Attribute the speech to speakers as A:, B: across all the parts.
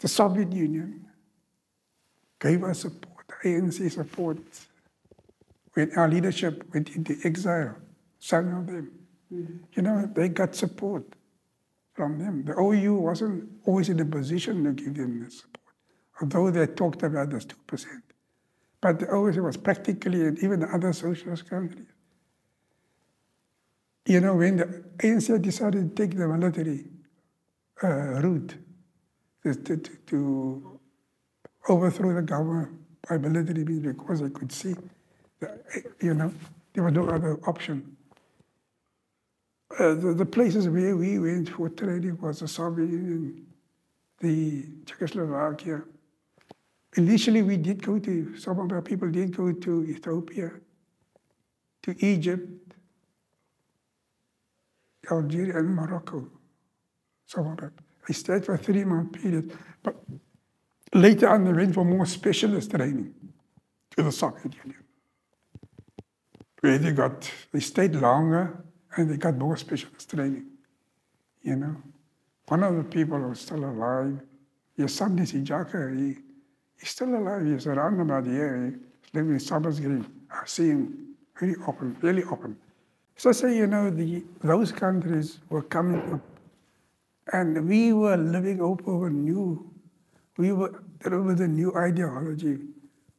A: The Soviet Union gave us support, ANC support, when our leadership went into exile, some of them. You know, they got support from them. The OU wasn't always in a position to give them the support, although they talked about this 2%. But the OU was practically, and even the other socialist countries. You know, when the ANC decided to take the military route to overthrow the government by military means, because they could see that, you know, there was no other option. The places where we went for training was the Soviet Union, the Czechoslovakia. Initially, we did go to, some of our people did go to Ethiopia, to Egypt, Algeria, and Morocco. Some of them. I stayed for a 3-month period. But later on, they went for more specialist training to the Soviet Union, where they stayed longer and they got more specialist training. You know, one of the people who was still alive, his son is Ijaka, he's still alive. He's around about here. He's living in Somers Green. I see him very often, really often. So I say, you know, those countries were coming up, and we were living over with a new ideology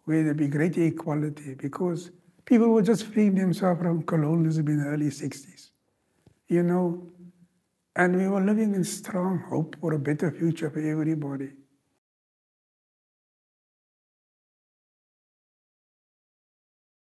A: where there'd be greater equality, because people were just freeing themselves from colonialism in the early 60s, you know, and we were living in strong hope for a better future for everybody.